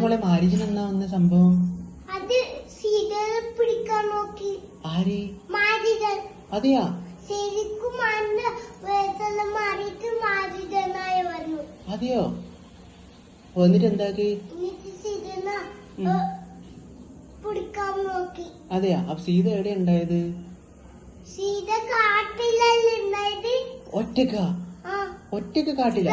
മോളെ മാരീജിന് എന്നാ വന്ന സംഭവം? അത് സീതയെ പിടിക്കാൻ നോക്കി. ആര്? മാരീജൻ. അതെയാ? ശരിക്കും മാറിയിട്ട് മാരീജനായി വന്നു. അതെയോ? എന്നിട്ട് എന്താക്കി? എന്നിട്ട് സീതന പിടിക്കാൻ നോക്കി. അതെയാ? അപ്പൊ സീത എവിടെ ഉണ്ടായത്? സീത കാട്ടിലല്ലേ ഉണ്ടായത്. ഒറ്റക്കാ? ഒറ്റക്ക് കാട്ടില്ല?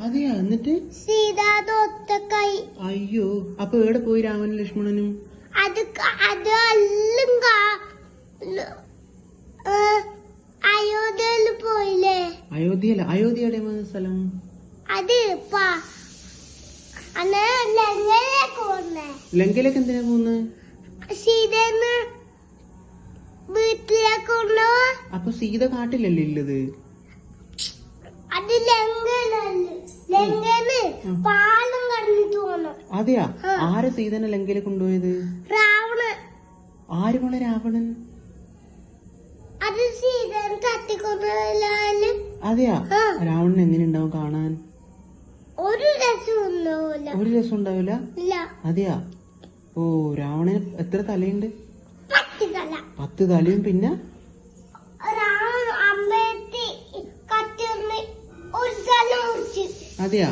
അതെയാ? എന്നിട്ട് സീത ഒറ്റക്കായി. അയ്യോ, അപ്പൊ എവിടെ പോയി രാമനും ലക്ഷ്മണനും? അയോധ്യയില് പോയില്ലേ? അയോധ്യയില? അയോധ്യ എവിടെ സ്ഥലം? അത് ലങ്കയിലേക്ക് പോന്നേ. ലങ്കയിലേക്ക് എന്തിനാ പോകുന്നത്? സീതന്ന് വീട്ടിലേക്ക് കൊണ്ടുപോവാ. അപ്പൊ സീത കാട്ടിലല്ലേ ഉള്ളത്? അത് ലങ്കയിലല്ലേ. ലങ്കയില് പാലം കടന്നിട്ട് പോണം. അതെയാ? ആരെ സീതനെ ലങ്കയിലേക്ക് കൊണ്ടുപോയത്? രാവണൻ. ആര് മോളെ രാവണൻ? അത് സീതൻ തട്ടിക്കൊണ്ടുപോയാലും. അതെയാ? രാവണൻ എങ്ങനെ ഉണ്ടാവും കാണാൻ? ഒരു രസം ഉണ്ടാവില്ല. ഒരു രസം ഉണ്ടാവില്ല? അതെയാ? ഓ, രാവണന് എത്ര തലയുണ്ട്? 10 തല. 10 തലയും പിന്നെ അതെയാ?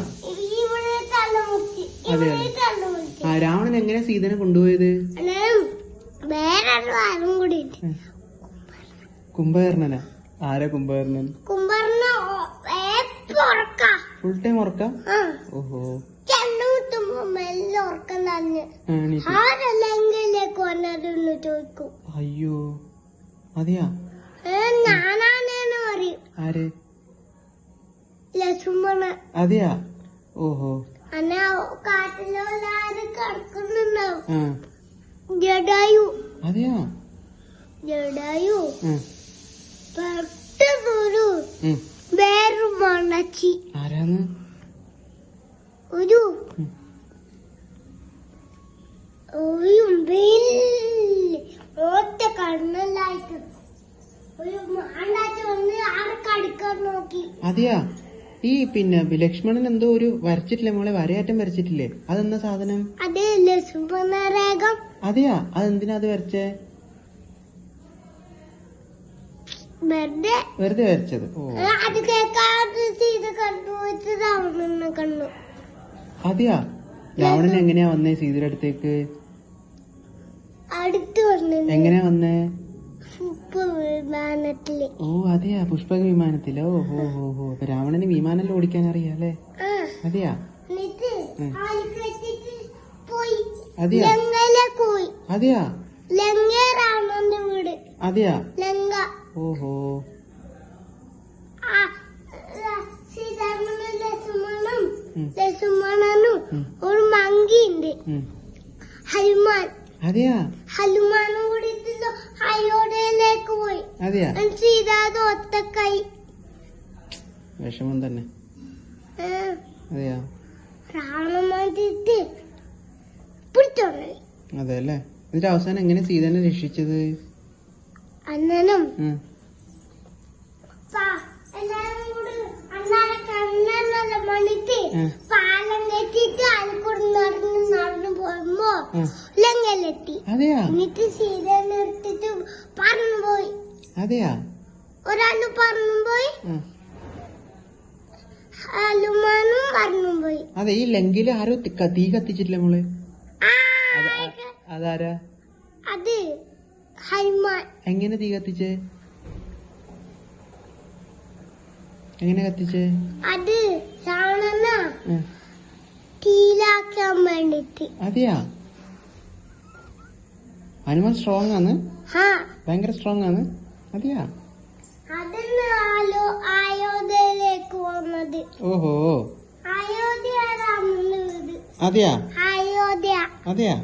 അതെയാ? ആ, രാവണൻ എങ്ങനെ സീതനെ കൊണ്ടുപോയത്? വേറൊരു കൂടി. കുംഭകർണനാ? ആരാ കുംഭകർണൻ? Full time ഉറക്കാം? ഓഹോ. ചോദിക്കും. അയ്യോ, അതെയാ? ഞാനാണേന്ന് പറയും. ആര്? ലക്ഷ്മണ. അതെയാ? ഓഹോ. കാട്ടിലെല്ലാരും കിടക്കുന്നുണ്ടാവും. ജഡായു. അതെയാ? ജഡായു പെട്ടെന്നൊരു വേറൊരു മണച്ചി. ആരാന്ന്? ഒരു ഒറ്റ കണ്ണല്ലായിട്ട് ഒരു മാണ്ടാച്ച വന്ന് ആരെ കടിക്കാൻ നോക്കി. അതെയാ? ഈ പിന്നെ ലക്ഷ്മണൻ എന്തോ ഒരു വരച്ചിട്ടില്ലേ മോളെ? വരയാറ്റം വരച്ചിട്ടില്ലേ? അതെന്താ സാധനം? അത് ലക്ഷ്മണരേഖം. അതെയാ? അതെന്തിനാ അത് വരച്ചേ? വെറുതെ വരച്ചത്? അത് കേൾക്കാതെ സീത കണ്ടുപോയിട്ട് രാവണനെ കണ്ടു. അതെയാ? രാവണൻ എങ്ങനെയാ വന്നേ സീതയുടെ അടുത്തേക്ക്? അടുത്ത് വന്നു. എങ്ങനെയാ വന്നേ? വിമാനത്തില്. ഓ, അതെയാ? പുഷ്പക വിമാനത്തിലോ? ഓ ഹോ ഹോ. അപ്പൊ രാവണന് വിമാനം ഓടിക്കാൻ അറിയാല്ലേ? അതെയാ? അതെയാ? അതെയാ? ലങ്ക രാവണന്റെ വീട്. അതെയാ? ലങ്ക. ഓഹോ. ലക്ഷ്മണനും ഒരു മങ്കിയുണ്ട്, ഹനുമാൻ. അതെയാ? ഹനുമാനും കൂടി അയോധ്യയിലേക്ക് പോയി. അതെയാ? സീത ഒറ്റക്കായി. വിഷമം തന്നെ. അതെയാ? രാവണമായിട്ട് പിടിച്ചോണ്ടേ. അതെ അല്ലേ? എന്നിട്ട് അവസാനം എങ്ങനെ സീതനെ രക്ഷിച്ചത്? അന്നനും എല്ലാരും കൂടി അന്നാരെ കണ്ണല്ല മണിക്ക് പാലം കെട്ടിട്ട് അൽക്കൂടെ നടന്നു പോകുമ്പോ ലങ്കയിലെത്തി. അതെയാ? എന്നിട്ട് സീതനെ എടുത്തിട്ട് പറന്നുപോയി. അതെയാ? ഒരാള് പറന്നുപോയി, ഹനുമാനും പറന്നുപോയി. അതെ. ഈ ലങ്കയില് ആരോ തീ കത്തിച്ചിട്ടില്ല മോളെ? അതാരാ? അത് ഹനുമാൻ. എങ്ങനെ തീ കത്തിച്ചേ? എങ്ങനെ കത്തിച്ചേ? അത് രാവണന തീയിലാക്കാൻ വേണ്ടിട്ട്. അതെയാ? ഹനുമാൻ സ്ട്രോങ് ആണ്? ഭയങ്കര സ്ട്രോങ് ആണ്? അതെയാ? അതെന്നാലോ അയോധ്യയിലേക്ക് വന്നത്. ഓഹോ. അയോധ്യ രാമന്റെ വീട്. അതെയാ? അയോധ്യ. അതെയാ?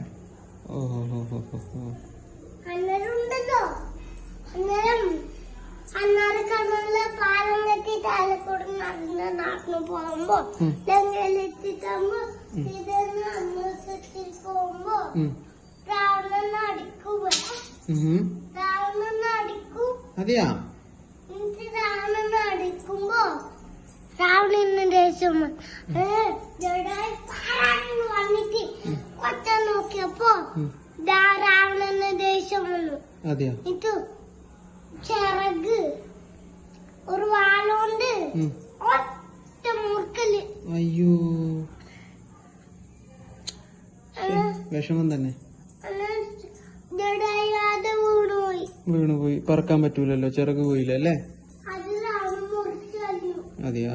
ഓഹോ. അന്നേരം ഉണ്ടല്ലോ, അന്നേരം കണ്ണുള്ള പാലം കെട്ടിട്ട് അലക്കൂടെ നടന്നു പോകുമ്പോ ലങ്കയിലെത്തിട്ടാകുമ്പോ ഇതെന്ന് അന്വേഷത്തിൽ പോകുമ്പോ രാവണൻ അടിക്കും. അതെയാ? രാവണൻ അടിക്കുമ്പോ രാവണന് ദേഷ്യം വന്നിട്ട് കൊച്ച നോക്കിയപ്പോ രാവണന് ദേഷ്യം വന്നു. അതെയോ? ഇത് ചിറക് ഒരു വാളുണ്ട് ഒറ്റ മുറുക്കല്. അയ്യോ, വിഷമം തന്നെ. ജടായാതെ വീണുപോയി. പറക്കാൻ പറ്റൂലല്ലോ, ചിറക് പോയില്ല അല്ലേ? അത് മുറിച്ചു. അതെയാ?